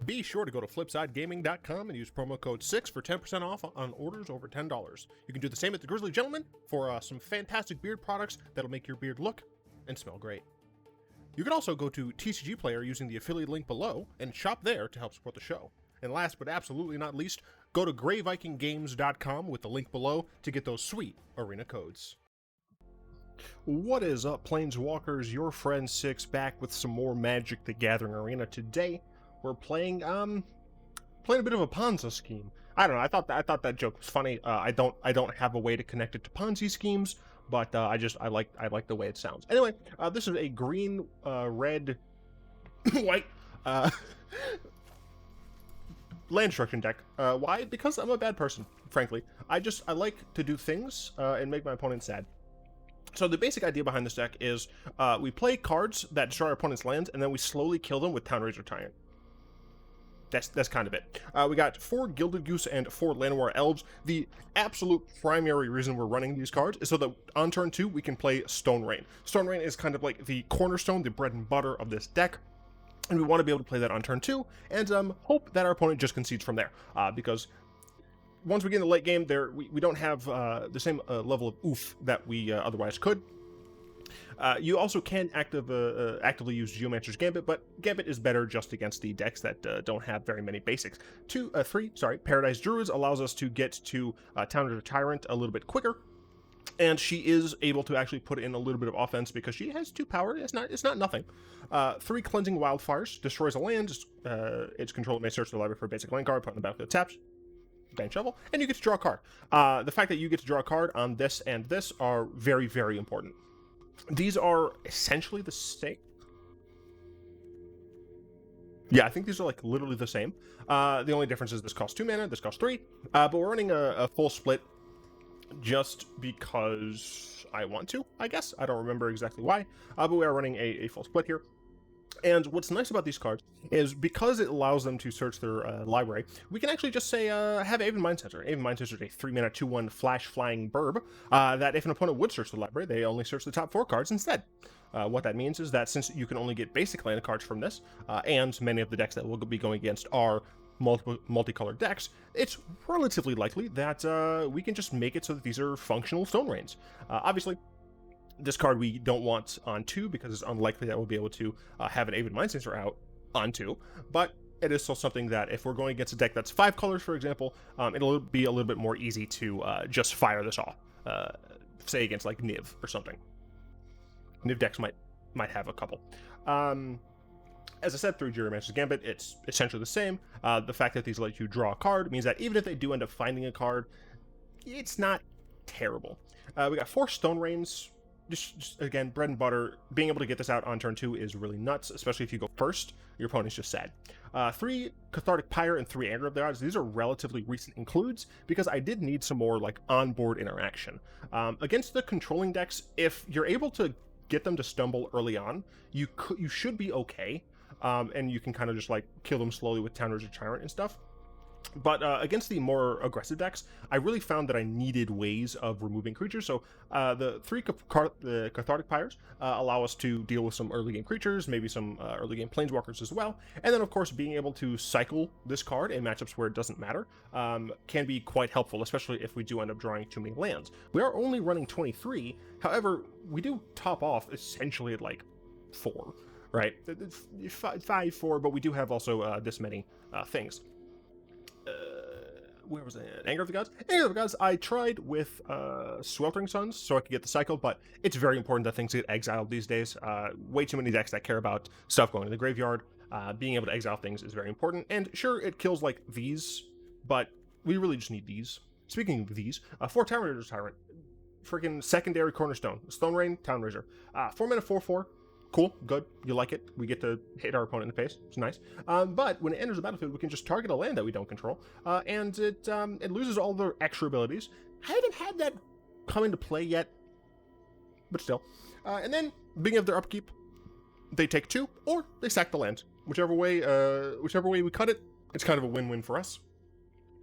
Be sure to go to flipsidegaming.com and use promo code 6 for 10% off on orders over $10. You can do the same at the Grizzly Gentleman for some fantastic beard products that'll make your beard look and smell great. You can also go to TCG Player using the affiliate link below and shop there to help support the show. And last but absolutely not least, go to greyvikinggames.com with the link below to get those sweet arena codes. What is up, Planeswalkers? Your friend Six back with some more Magic the Gathering Arena. Today, we're playing a bit of a Ponzi scheme. I don't know. I thought that joke was funny. I don't have a way to connect it to Ponzi schemes, but I like the way it sounds. Anyway, this is a green, red, white land destruction deck. Why? Because I'm a bad person, frankly. I like to do things and make my opponent sad. So the basic idea behind this deck is we play cards that destroy our opponent's lands, and then we slowly kill them with Town-razer Tyrant. That's kind of it. We got 4 Gilded Goose and 4 Llanowar Elves. The absolute primary reason we're running these cards is so that on turn 2 we can play Stone Rain. Stone Rain is kind of like the cornerstone, the bread and butter of this deck. And we want to be able to play that on turn 2, and hope that our opponent just concedes from there. Because once we get in the late game, we don't have the same level of oof that we otherwise could. You also can actively use Geomancer's Gambit, but Gambit is better just against the decks that don't have very many basics. 3, Paradise Druids allows us to get to Town-razer Tyrant a little bit quicker. And she is able to actually put in a little bit of offense because she has 2 power. It's not nothing. 3 Cleansing Wildfires destroys a land. Its controller may search the library for a basic land card, put on the battlefield taps, bang shovel, and you get to draw a card. The fact that you get to draw a card on this and this are very, very important. These are essentially the same. Yeah, I think these are like literally the same. The only difference is this costs 2 mana, this costs 3. But we're running a full split just because I want to, I guess. I don't remember exactly why, but we are running a full split here. And what's nice about these cards is because it allows them to search their library, we can actually just say, have Aven Mindcensor. Aven Mindcensor is a 3-mana 2/1 flash flying burb that if an opponent would search the library, they only search the top 4 cards instead. What that means is that since you can only get basic land cards from this, and many of the decks that we'll be going against are multicolored decks, it's relatively likely that we can just make it so that these are functional Stone Rains. Obviously, this card we don't want on 2 because it's unlikely that we'll be able to have an Aven Mindcensor out on 2, but it is still something that if we're going against a deck that's 5 colors, for example, it'll be a little bit more easy to just fire this off, say against like Niv or something. Niv decks might have a couple. As I said, through Geomancer's Gambit, it's essentially the same. The fact that these let you draw a card means that even if they do end up finding a card, it's not terrible. We got 4 Stone Rains. Just again, bread and butter. Being able to get this out on turn 2 is really nuts, especially if you go first. Your opponent's just sad. 3 Cathartic Pyre and 3 Anger of the Gods. These are relatively recent includes because I did need some more like onboard interaction. Against the controlling decks, if you're able to get them to stumble early on, you should be okay. And you can kind of just like kill them slowly with Town-razer Tyrant and stuff. But against the more aggressive decks, I really found that I needed ways of removing creatures. So the 3 Cathartic Pyres allow us to deal with some early game creatures, maybe some early game planeswalkers as well. And then, of course, being able to cycle this card in matchups where it doesn't matter can be quite helpful, especially if we do end up drawing too many lands. We are only running 23. However, we do top off essentially at like 4, right? 5, 4, but we do have also this many things. Where was it? Anger of the Gods? Anger of the Gods, I tried with Sweltering Suns so I could get the cycle, but it's very important that things get exiled these days. Way too many decks that care about stuff going to the graveyard. Being able to exile things is very important, and sure, it kills like these, but we really just need these. Speaking of these, 4 Town-razer Tyrant. Freaking secondary cornerstone. Stone Rain, Town-razer. 4 mana 4/4. Cool, good, you like it. We get to hit our opponent in the face. It's nice. But when it enters the battlefield, we can just target a land that we don't control, and it loses all their extra abilities. I haven't had that come into play yet, but still. And then, being of their upkeep, they take 2, or they sack the land. Whichever way we cut it, it's kind of a win-win for us.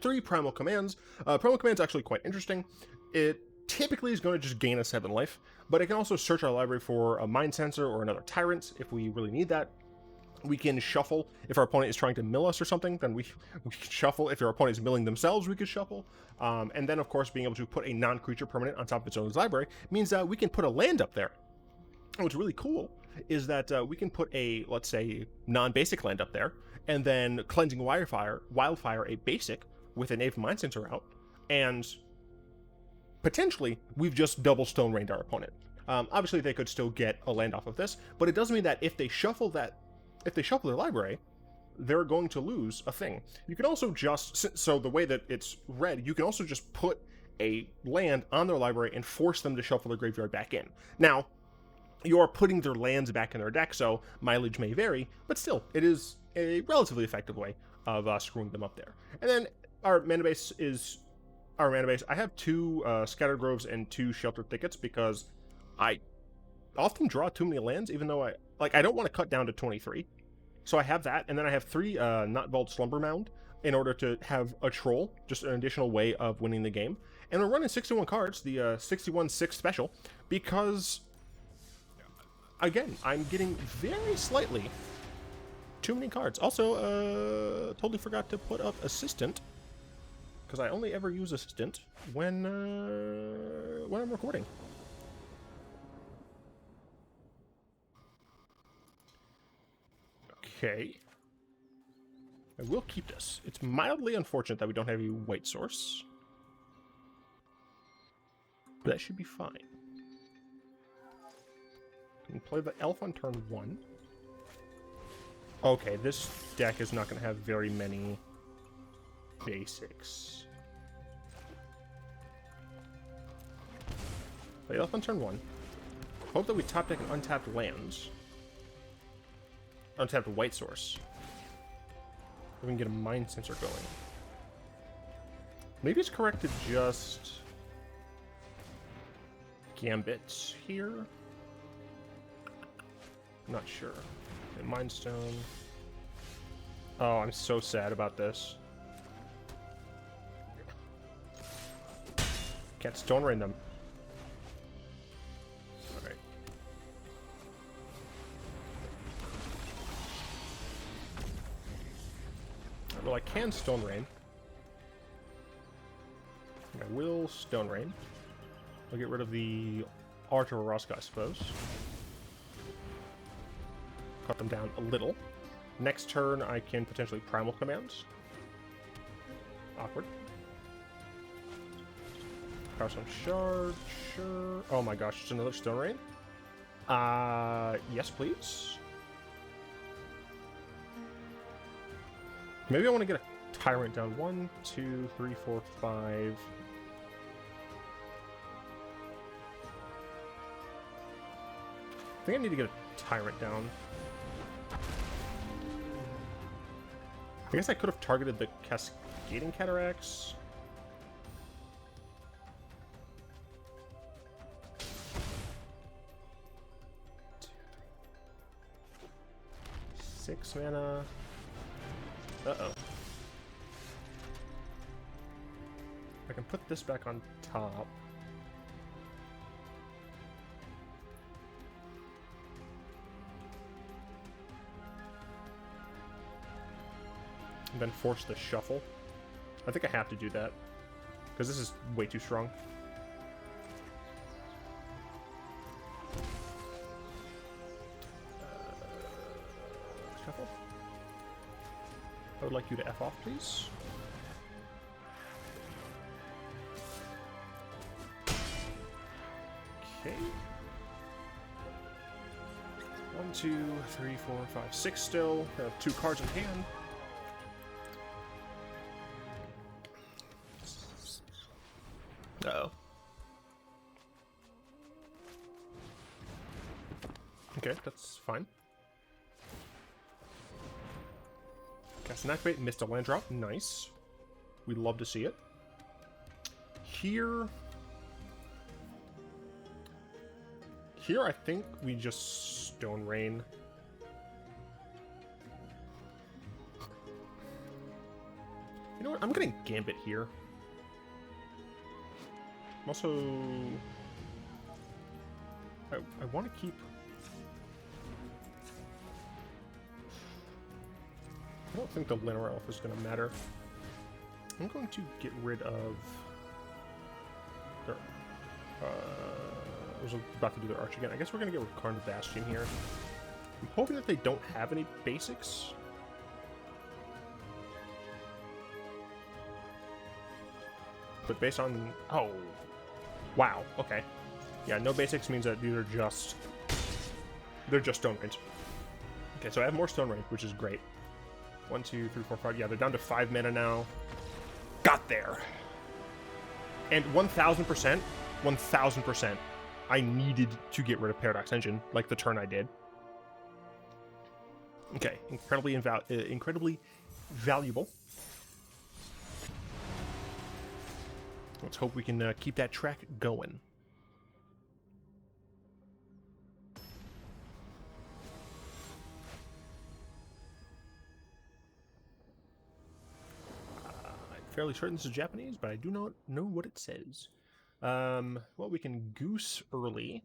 3 Primal Commands. Primal Command's actually quite interesting. It typically is going to just gain us 7 life, but it can also search our library for a Mindcensor or another Tyrant if we really need that. We can shuffle if our opponent is trying to mill us or something, then we can shuffle. If our opponent is milling themselves, we can shuffle. And then, of course, being able to put a non-creature permanent on top of its own library means that we can put a land up there. And what's really cool is that we can put a, let's say, non-basic land up there, and then Cleansing Wildfire, a basic, with an Aven Mindcensor out, and potentially we've just double Stone Rained our opponent. Obviously, they could still get a land off of this, but it does mean that if they shuffle their library, they're going to lose a thing. You can also just, so the way that it's read, you can also just put a land on their library and force them to shuffle their graveyard back in. Now, you're putting their lands back in their deck, so mileage may vary, but still, it is a relatively effective way of screwing them up there. And then our mana base is our mana base. I have 2 Scattered Groves and 2 Sheltered Thickets because I often draw too many lands, even though I don't want to cut down to 23. So I have that, and then I have 3 Gnottvold Slumbermound in order to have a troll, just an additional way of winning the game. And we're running 61 cards, the 61-6 special, because, again, I'm getting very slightly too many cards. Also, totally forgot to put up Assistant, because I only ever use Assistant when I'm recording. Okay. I will keep this. It's mildly unfortunate that we don't have a white source, but that should be fine. We can play the elf on turn 1. Okay, this deck is not going to have very many basics. Play elf on turn 1. Hope that we top deck an untapped lands. Untapped white source. We can get a Mindcensor going. Maybe it's correct to just Gambit here. I'm not sure. Okay, Mindstone. Oh, I'm so sad about this. Can't Stone Rain them. Alright. Well, I can Stone Rain. I will Stone Rain. I'll get rid of the Art of Araska, I suppose. Cut them down a little. Next turn, I can potentially Primal Command. Awkward. Power some Shard, sure. Oh my gosh, it's another Stone Rain. Yes, please. Maybe I want to get a Tyrant down. 1, 2, 3, 4, 5. I think I need to get a Tyrant down. I guess I could have targeted the Cascading Cataracts. Six mana. Uh-oh. I can put this back on top. And then force the shuffle. I think I have to do that, because this is way too strong. Shuffle. I would like you to F off, please. Okay. 1, 2, 3, 4, 5, 6 still. I have 2 cards in hand. Uh-oh. Okay, that's fine. Cast an activate, missed a land drop. Nice. We'd love to see it. Here, I think we just Stone Rain. You know what? I'm getting Gambit here. I'm also... I want to keep... I don't think the Llanowar Elf is going to matter. I'm going to get rid of... I was about to do their arch again. I guess we're going to get rid of Karn Bastion here. I'm hoping that they don't have any basics. But based on... Oh. Wow. Okay. Yeah, no basics means that these are just... They're just Stone Range. Okay, so I have more Stone Range, which is great. 1, 2, 3, 4, 5. Yeah, they're down to 5 mana now. Got there. And 1000%, 1000%, I needed to get rid of Paradox Engine, like the turn I did. Okay, incredibly valuable. Let's hope we can keep that track going. I'm fairly certain this is Japanese, but I do not know what it says. Well, we can Goose early.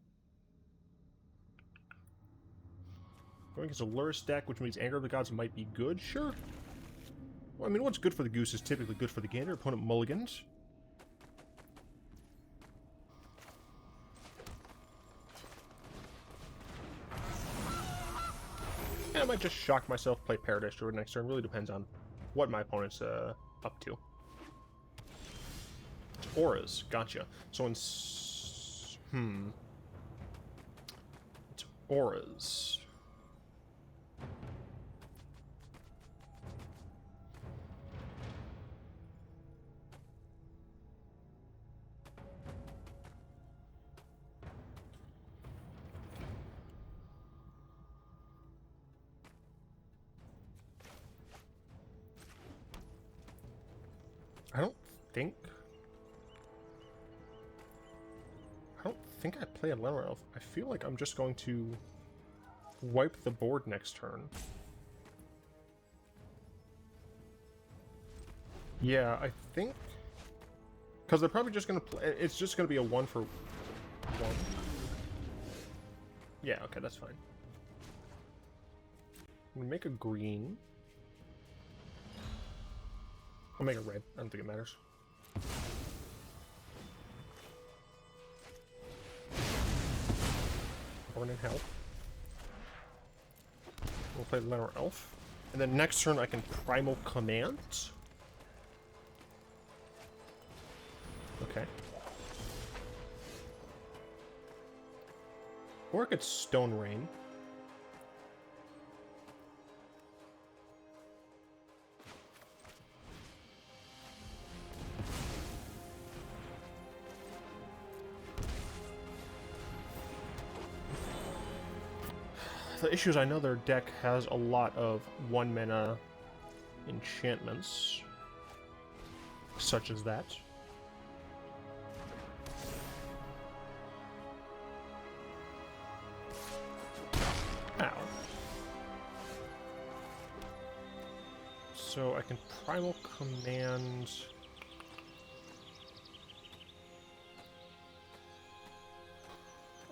Going against a Lurrus deck, which means Anger of the Gods might be good. Sure. Well, I mean, what's good for the Goose is typically good for the Gander. Opponent mulligans. And I might just shock myself, play Paradise Druid next turn. Really depends on what my opponent's up to. Auras, gotcha. So in... It's Auras. I don't think I play a Llanowar Elf. I feel like I'm just going to wipe the board next turn. Yeah, I think... Because they're probably just going to play... It's just going to be a 1 for 1. Yeah, okay, that's fine. I'm going to make a green. I'll make it red. I don't think it matters. Born in Hell. We'll play Llanowar Elf. And then next turn I can Primal Command. Okay. Or I could Stone Rain. The issue is I know their deck has a lot of 1-mana enchantments, such as that. Ow. So I can Primal Command...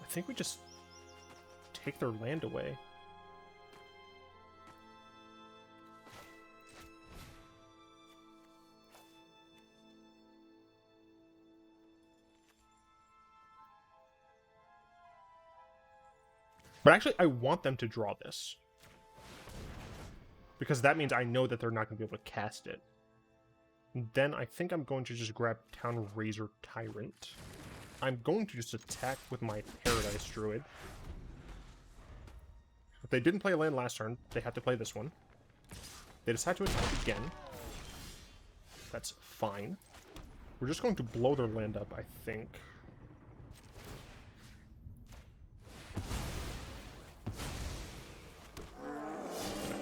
I think we just take their land away. But actually, I want them to draw this. Because that means I know that they're not going to be able to cast it. And then I think I'm going to just grab Town-razer Tyrant. I'm going to just attack with my Paradise Druid. If they didn't play a land last turn, they have to play this one. They decide to attack again. That's fine. We're just going to blow their land up, I think.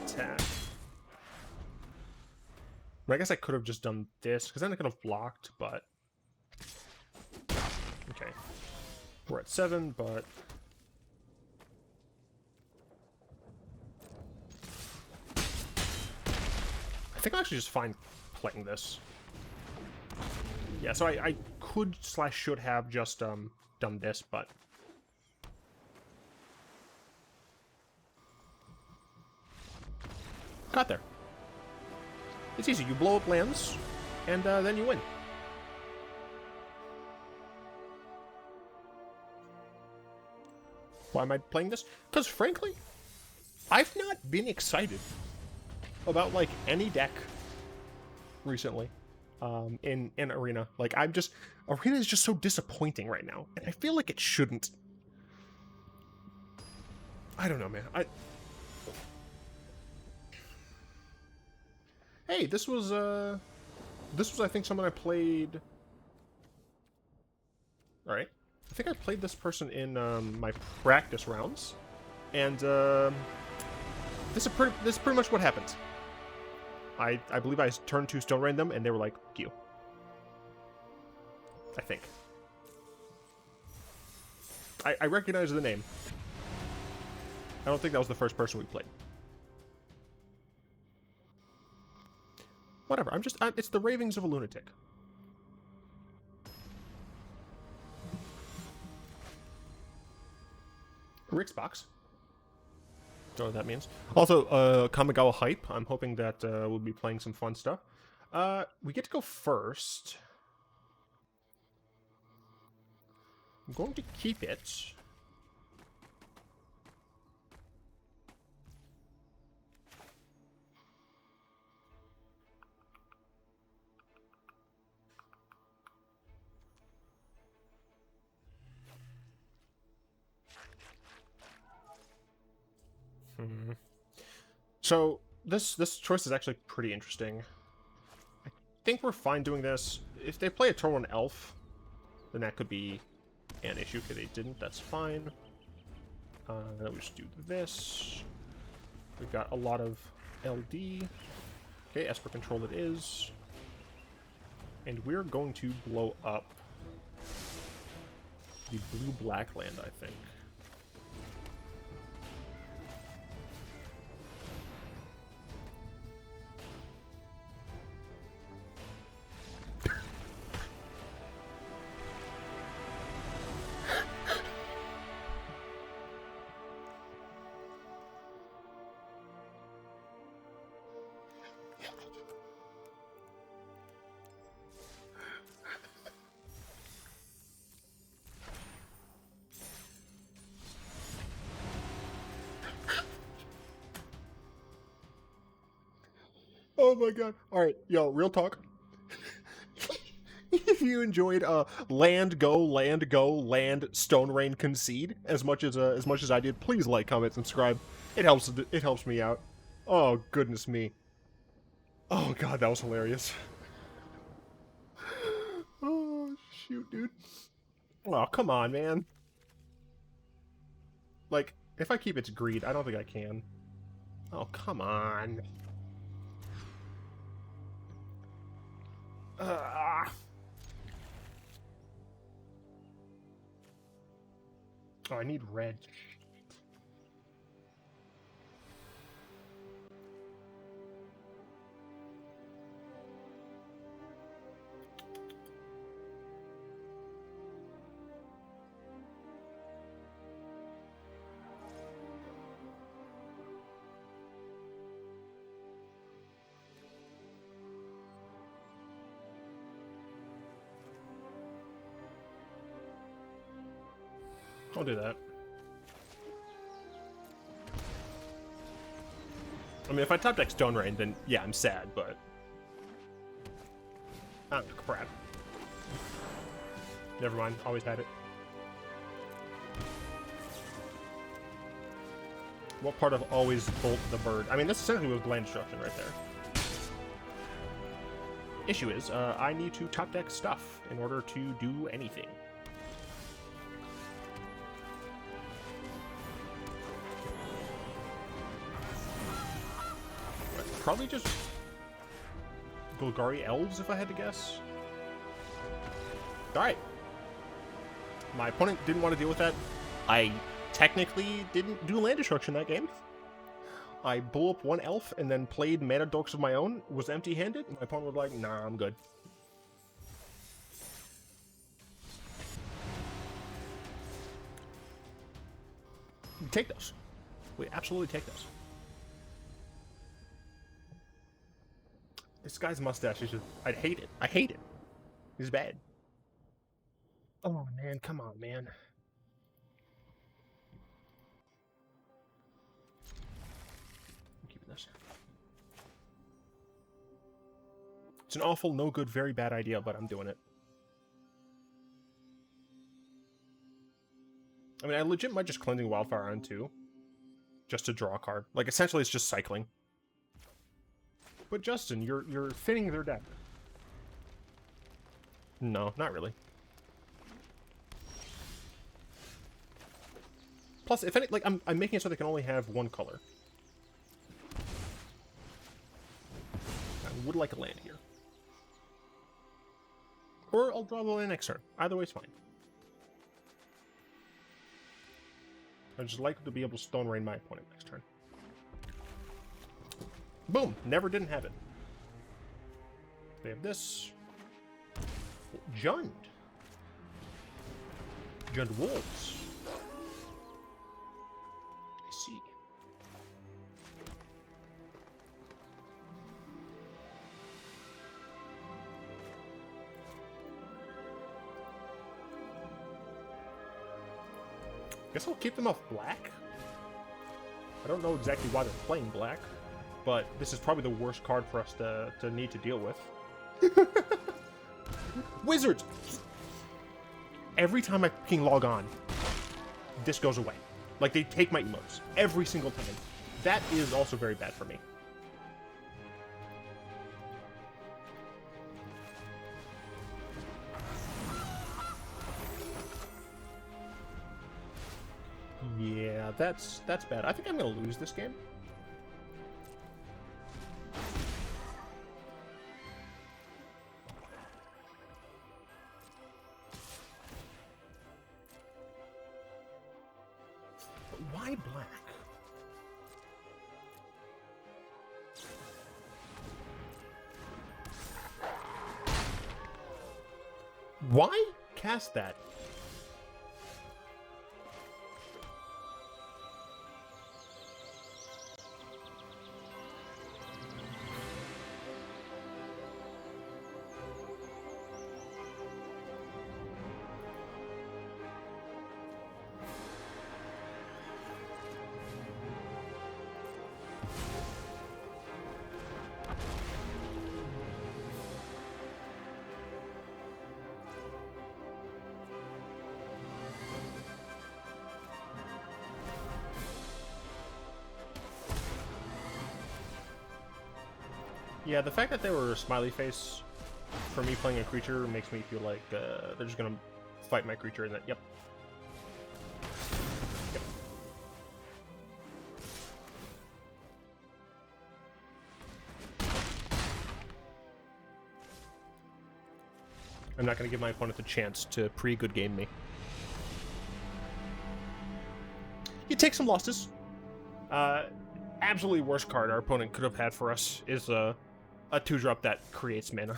Attack. I guess I could have just done this, because then I could have blocked, but... Okay. We're at 7, but... I think I'm actually just fine playing this. Yeah, so I could / should have just done this, but... Got there. It's easy. You blow up lands, and then you win. Why am I playing this? Because, frankly, I've not been excited about, like, any deck recently in Arena. Like, Arena is just so disappointing right now, and I feel like it shouldn't. I don't know, man. Hey, this was I think someone I played. All right, I think I played this person in my practice rounds, and this is pretty much what happened. I believe I turned to Stone Rain them, and they were like, "Fuck you." I think. I recognize the name. I don't think that was the first person we played. Whatever, it's the ravings of a lunatic. Rick's box. Don't know what that means. Also, Kamigawa Hype. I'm hoping that we'll be playing some fun stuff. We get to go first. I'm going to keep it. So this choice is actually pretty interesting. I think we're fine doing this. If they play a turn 1 elf, then that could be an issue. If they didn't, that's fine. Then we just do this. We've got a lot of LD. Okay, Esper Control it is. And we're going to blow up the blue-black land, I think. Oh my god. Alright, yo, real talk. If you enjoyed land, Stone Rain, Concede as much as I did, please like, comment, subscribe. It helps me out. Oh goodness me. Oh god, that was hilarious. Oh shoot, dude. Oh, come on, man. Like, if I keep its greed, I don't think I can. Oh, come on. Oh, I need red. I'll do that. I mean, if I top deck Stone Rain, then yeah, I'm sad, but... Ah, crap. Never mind, always had it. What part of always bolt the bird? I mean, this essentially was land destruction right there. Issue is, I need to top deck stuff in order to do anything. Probably just Golgari Elves, if I had to guess. Alright. My opponent didn't want to deal with that. I technically didn't do land destruction that game. I blew up one elf and then played mana dorks of my own, was empty-handed, and my opponent was like, nah, I'm good. Take those. We absolutely take those. This guy's mustache is just... I'd hate it. I hate it. He's bad. Oh, man. Come on, man. I'm keeping this. It's an awful, no good, very bad idea, but I'm doing it. I mean, I legit might just Cleansing Wildfire on too. Just to draw a card. Like, essentially, it's just cycling. But Justin, you're thinning their deck. No, not really. Plus, if any, like, I'm making it so they can only have one color. I would like a land here. Or I'll draw the land next turn. Either way is fine. I just like to be able to Stone Rain my opponent next turn. Boom! Never didn't have it. They have this. Jund. Jund Wolves. I see. Guess I'll keep them off black. I don't know exactly why they're playing black, but this is probably the worst card for us to need to deal with. Wizards! Every time I fucking log on, this goes away. Like, they take my emotes. Every single time. That is also very bad for me. Yeah, that's bad. I think I'm gonna lose this game. But why black? Why cast that? Yeah, the fact that they were a smiley face for me playing a creature makes me feel like they're just gonna fight my creature and that, yep. Yep. I'm not gonna give my opponent the chance to pre-good game me. You take some losses. Absolutely worst card our opponent could have had for us is a 2-drop that creates mana.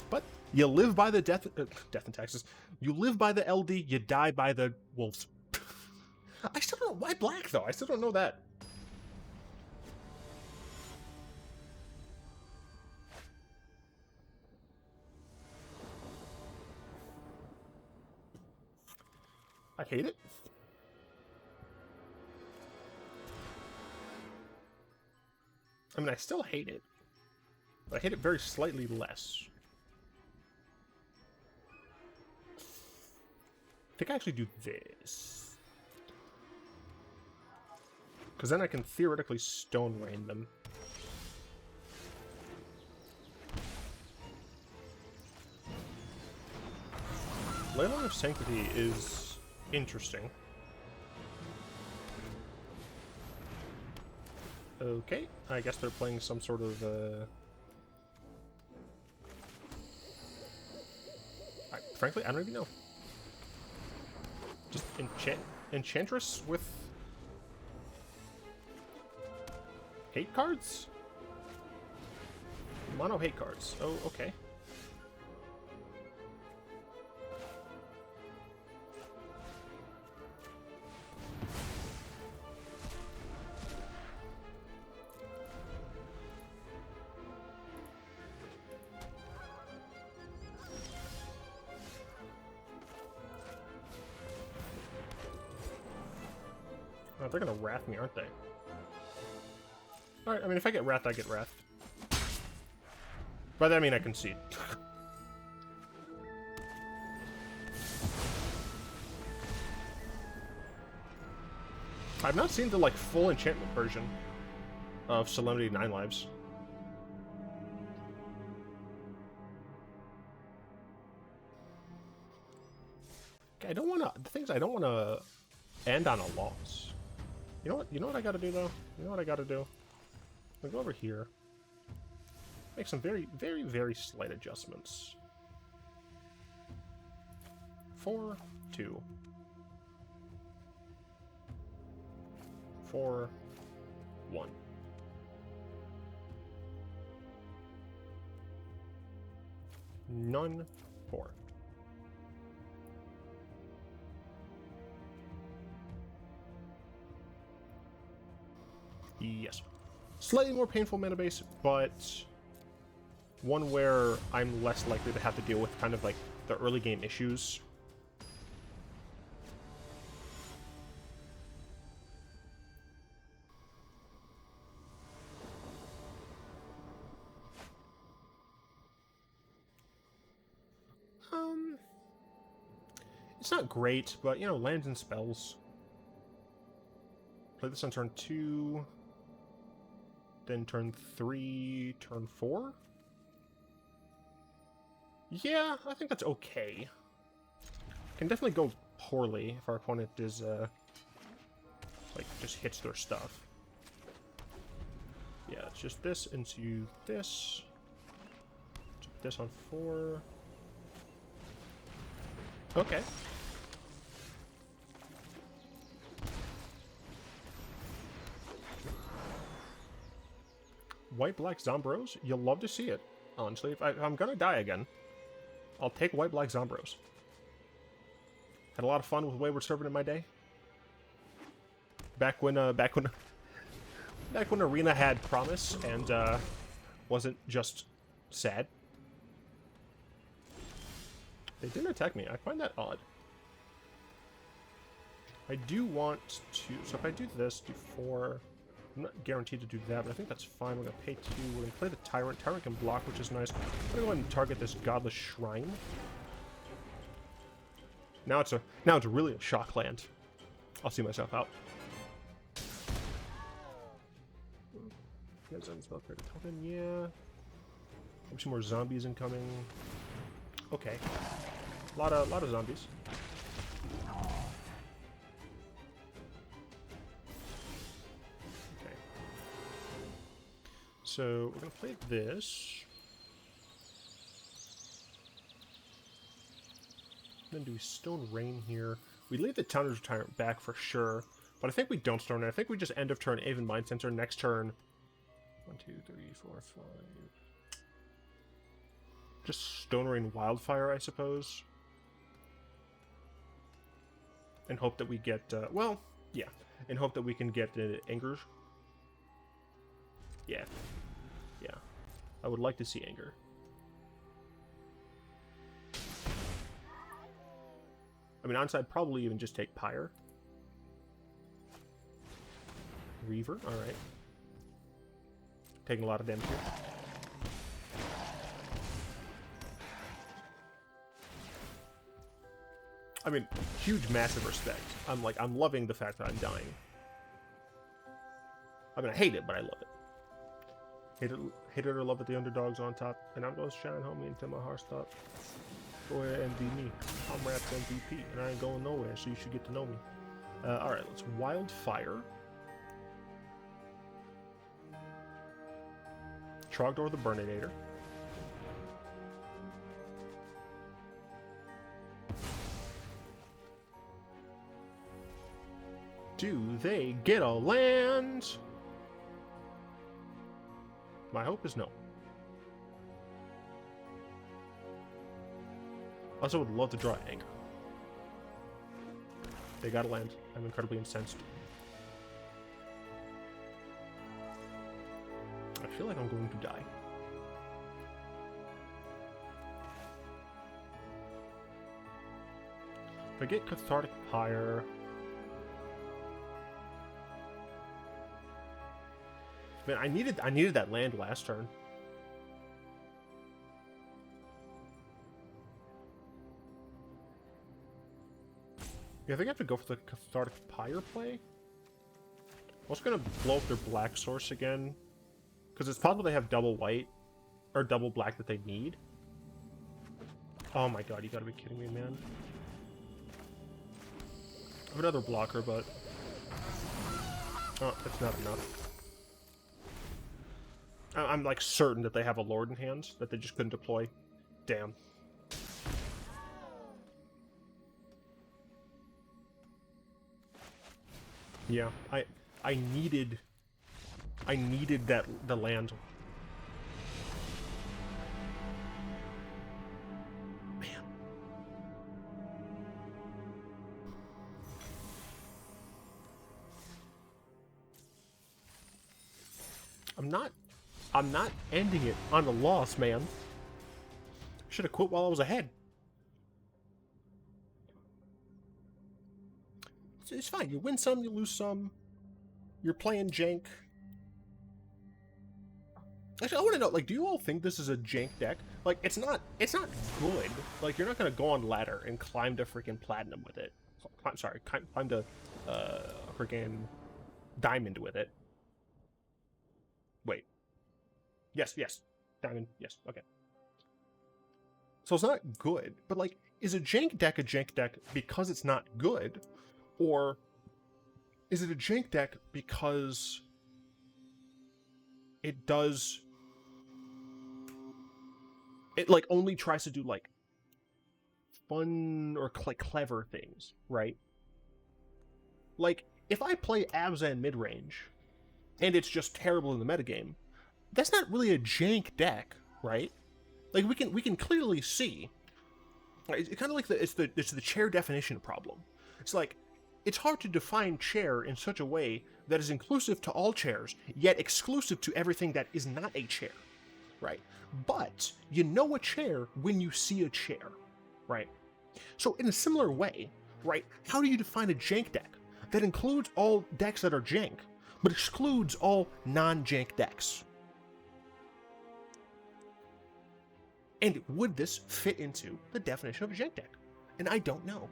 But you live by the death and taxes. You live by the LD, you die by the wolves. I still don't know why black though. I still don't know that. I hate it. I mean, I still hate it, but I hate it very slightly less. I think I actually do this. Because then I can theoretically Stone Rain them. Llanowar of Sanctity is interesting. Okay, I guess they're playing some sort of, frankly, I don't even know. Just Enchantress with... hate cards? Mono hate cards. Oh, okay. Oh, they're gonna wrath me, aren't they? Alright, I mean, if I get wrath, I get wrath. By that I mean I concede. I've not seen the, like, full enchantment version of Solemnity 9 Lives. Okay, I don't wanna... The thing is, I don't wanna end on a loss. You know what? You know what I gotta do, though? You know what I gotta do? I'm gonna go over here. Make some very, very, very slight adjustments. 4, 2. 4, 1. None, 4. Yes. Slightly more painful mana base, but one where I'm less likely to have to deal with kind of like the early game issues. It's not great, but, you know, lands and spells. Play this on turn 2, then turn 3, turn 4? Yeah, I think that's okay. Can definitely go poorly if our opponent is, like, just hits their stuff. Yeah, it's just this into this. This on 4. Okay. White-black Zombros? You'll love to see it, honestly. If I'm gonna die again, I'll take white-black Zombros. Had a lot of fun with Wayward Servant in my day. Back when Arena had promise and wasn't just sad. They didn't attack me. I find that odd. I do want to... So if I do this, do 4... I'm not guaranteed to do that, but I think that's fine. We're going to pay 2. We're going to play the Tyrant. Tyrant can block, which is nice. I'm going to go ahead and target this Godless Shrine. Now it's really a shock land. I'll see myself out. Yeah. Maybe some more zombies incoming. Okay. A lot of zombies. Okay. So we're gonna play this. Then do we Stone Rain here? We leave the Town-razer Tyrant back for sure, but I think we don't Stone Rain. I think we just end of turn Aven Mindcensor. Next turn. 1, 2, 3, 4, 5. Just Stone Rain Wildfire, I suppose. And hope that we get, well, yeah. And hope that we can get Anger. Yeah. Yeah. I would like to see Anger. I mean, onside, probably even just take Pyre. Reaver, alright. Taking a lot of damage here. I mean, huge, massive respect. I'm loving the fact that I'm dying. I mean, I hate it, but I love it. Hate it or love it, the underdog's on top. And I'm gonna shine, homie, until my heart stops. Go ahead and be me. I'm Raps MVP, and I ain't going nowhere, so you should get to know me. Alright, let's Wildfire. Trogdor the Burninator. Do they get a land? My hope is no. Also would love to draw Anger. They got a land. I'm incredibly incensed. I feel like I'm going to die. If I get Cathartic Pyre... Man, I needed that land last turn. Yeah, I think I have to go for the Cathartic Pyre play. I'm also gonna blow up their black source again, because it's possible they have double white or double black that they need. Oh my god, you gotta be kidding me, man. I have another blocker, but oh, that's not enough. I'm like certain that they have a Lord in hand that they just couldn't deploy. Damn. Yeah, I needed that the land. Man. I'm not ending it on a loss, man. Should have quit while I was ahead. It's fine. You win some, you lose some. You're playing jank. Actually, I want to know, like, do you all think this is a jank deck? Like, it's not good. Like, you're not gonna go on ladder and climb to freaking platinum with it. Sorry, climb to freaking diamond with it. Wait. Yes, diamond. Yes, okay. So it's not good, but like, is a jank deck because it's not good? Or is it a jank deck because it like only tries to do like fun or like clever things, right? Like, if I play Abzan mid-range and it's just terrible in the metagame, that's not really a jank deck, right? Like, we can clearly see, right? It's kind of like it's the chair definition problem. It's like, it's hard to define chair in such a way that is inclusive to all chairs, yet exclusive to everything that is not a chair, right? But you know a chair when you see a chair, right? So in a similar way, right, how do you define a jank deck that includes all decks that are jank, but excludes all non-jank decks? And would this fit into the definition of a jank deck? And I don't know.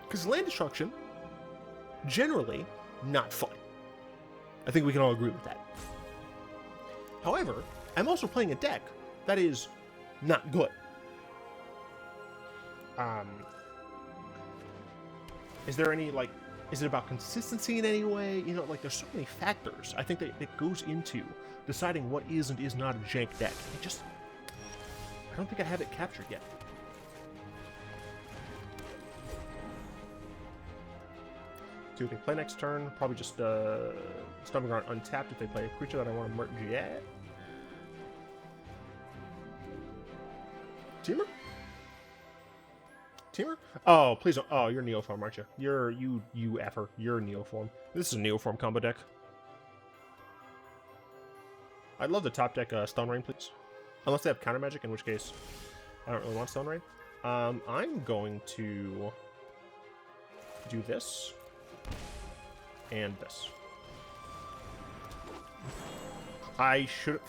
Because land destruction, generally, not fun. I think we can all agree with that. However, I'm also playing a deck that is not good. Is there any, like, is it about consistency in any way? You know, like, there's so many factors, I think, that it goes into deciding what is and is not a jank deck. I don't think I have it captured yet. See what they play next turn. Probably just Stomping Ground untapped if they play a creature that I want to merge yet. Temur? Oh, please don't. Oh, you're Neoform, aren't you? You effer. You're Neoform. This is a Neoform combo deck. I'd love the top deck Stone Rain, please. Unless they have counter magic, in which case I don't really want Stone Rain. I'm going to do this. And this. I should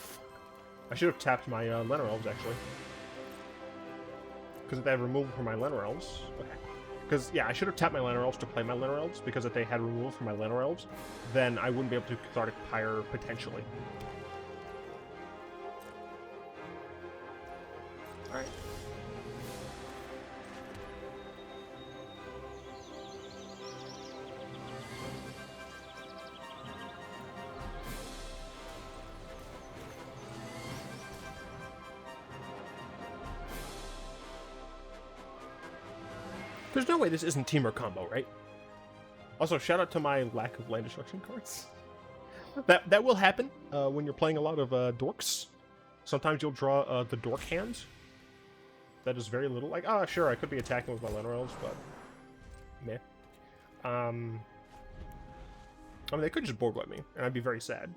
have tapped my Llanowar Elves, actually. Because if they have removal from my Llanowar Elves... Okay. Because, yeah, I should have tapped my Llanowar Elves to play my Llanowar Elves, because if they had removal from my Llanowar Elves, then I wouldn't be able to Cathartic Pyre, potentially. Alright. There's no way this isn't Temur combo, right? Also, shout out to my lack of land destruction cards. That will happen when you're playing a lot of dorks. Sometimes you'll draw the dork hand. That is very little. Like, ah, sure, I could be attacking with my Llanowar Elves, but meh. I mean, they could just board wipe me, and I'd be very sad.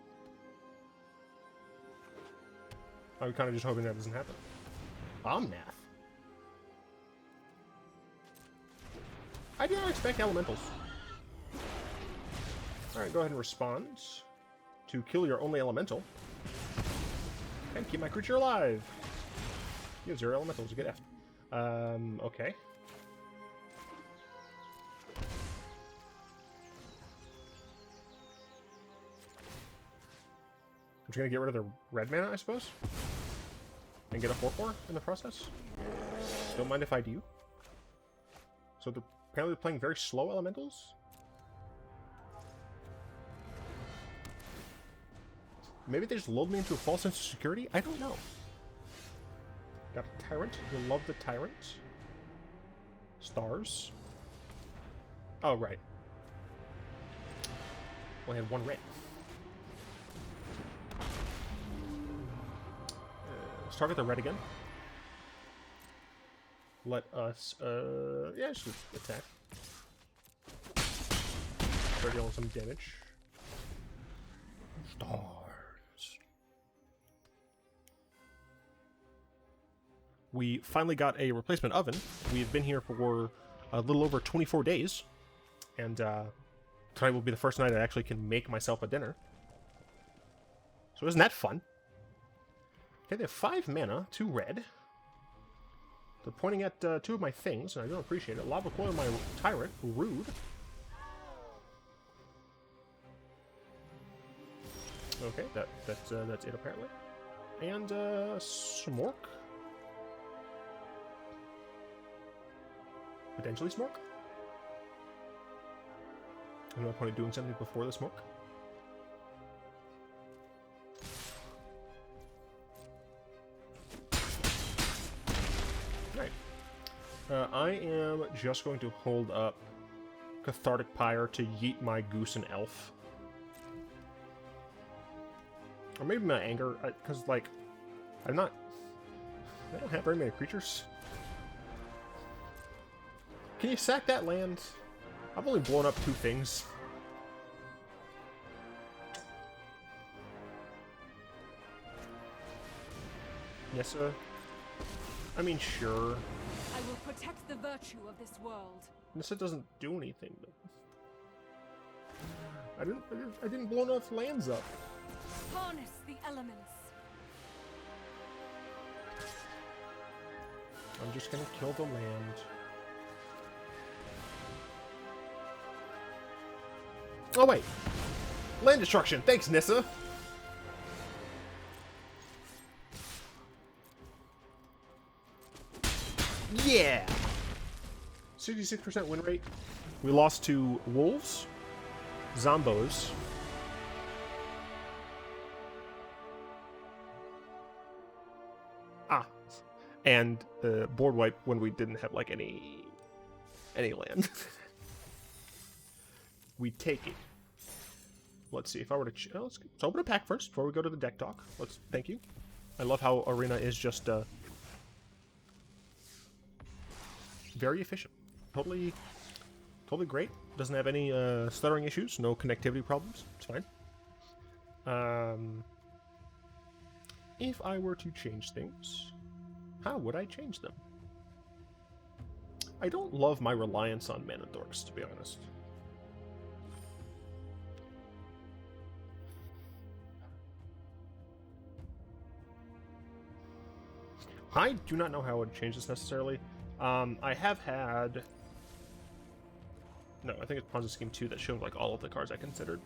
I'm kind of just hoping that doesn't happen. Omnath. I did not expect elementals. Alright, go ahead and respond to kill your only elemental. And keep my creature alive. You have 0 elementals, you get F. Okay. I'm just gonna get rid of the red mana, I suppose? And get a 4/4 in the process? Don't mind if I do. So they're apparently playing very slow elementals? Maybe they just lulled me into a false sense of security? I don't know. Got a Tyrant. You love the Tyrant. Stars. Oh, right. Only had 1 red. Let's target the red again. Let us, yeah, just attack. Start dealing some damage. Stars. We finally got a replacement oven. We've been here for a little over 24 days. And tonight will be the first night I actually can make myself a dinner. So isn't that fun? Okay, they have 5 mana, 2 red. They're pointing at 2 of my things, and I don't appreciate it. Lava Coil my Tyrant. Rude. Okay, that's it apparently. And Smork. Potentially Smork. I'm not point doing something before the Smork. Right. I am just going to hold up Cathartic Pyre to yeet my Goose and Elf. Or maybe my anger, because, like, I don't have very many creatures. Can you sack that land? I've only blown up 2 things. Yes, sir. I mean, sure. I will protect the virtue of this world. Nissa doesn't do anything, though. I didn't blow enough lands up. Harness the elements. I'm just gonna kill the land. Oh wait! Land destruction! Thanks, Nissa! Yeah! 66% win rate. We lost to Wolves, Zombos, and board wipe when we didn't have like any land. We take it. Let's see if I were to. Let's open a pack first before we go to the deck talk. Thank you. I love how Arena is just very efficient. Totally great. Doesn't have any stuttering issues. No connectivity problems. It's fine. If I were to change things, how would I change them? I don't love my reliance on mana dorks, to be honest. I do not know how I would change this necessarily. I have had... No, I think it's Ponzi Scheme 2 that showed like all of the cards I considered.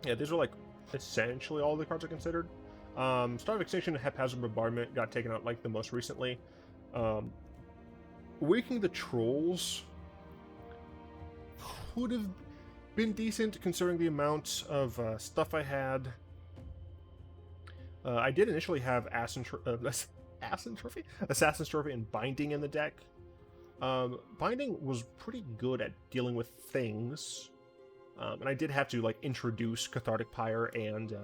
Yeah, these are like essentially all of the cards I considered. Star of Extinction and Haphazard Bombardment got taken out like the most recently. Waking the Trolls would have been decent considering the amount of stuff I had. I did initially have Assassin's Trophy and Binding in the deck. Binding was pretty good at dealing with things. And I did have to like introduce Cathartic Pyre and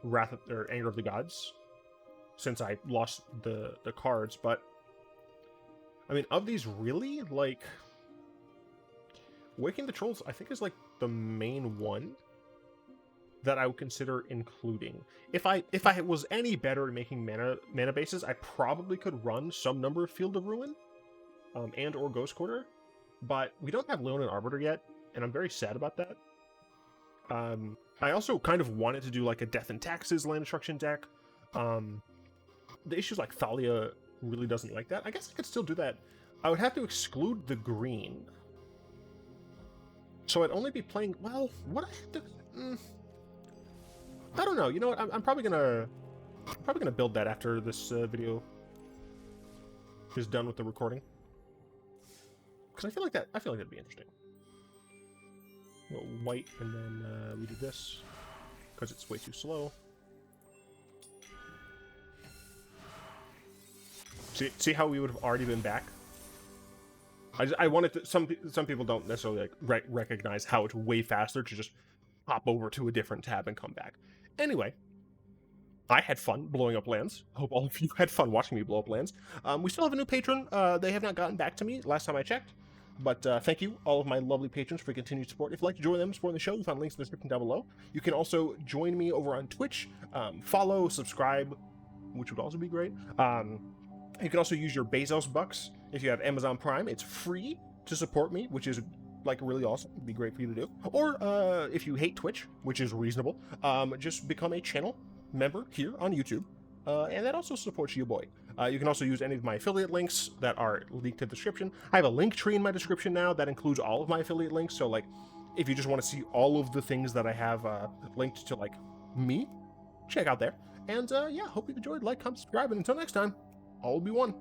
Anger of the Gods since I lost the cards, but I mean, of these really, like, Waking the Trolls I think is like the main one that I would consider including. If I was any better at making mana bases, I probably could run some number of Field of Ruin and or Ghost Quarter, but we don't have Leonin Arbiter yet, and I'm very sad about that. I also kind of wanted to do like a Death and Taxes land destruction deck. The issue is like Thalia really doesn't like that. I guess I could still do that. I would have to exclude the green. So I'd only be playing, well, what I have to... I don't know. You know what? I'm probably gonna build that after this video is done with the recording. Because I feel like that'd be interesting. White, and then we do this because it's way too slow. See how we would have already been back. I wanted to. Some people don't necessarily like recognize how it's way faster to just hop over to a different tab and come back. Anyway, I had fun blowing up lands. Hope all of you had fun watching me blow up lands. We still have a new patron. They have not gotten back to me last time I checked. But thank you, all of my lovely patrons, for continued support. If you'd like to join them, supporting the show, you find links in the description down below. You can also join me over on Twitch, follow, subscribe, which would also be great. You can also use your Bezos bucks. If you have Amazon Prime, it's free to support me, which is like really awesome. It'd be great for you to do. Or if you hate Twitch, which is reasonable, just become a channel member here on YouTube. And that also supports you, boy. You can also use any of my affiliate links that are linked in the description. I have a link tree in my description now that includes all of my affiliate links. So, like, if you just want to see all of the things that I have linked to, like, me, check out there. And, yeah, hope you enjoyed. Like, comment, subscribe, and until next time, all will be one.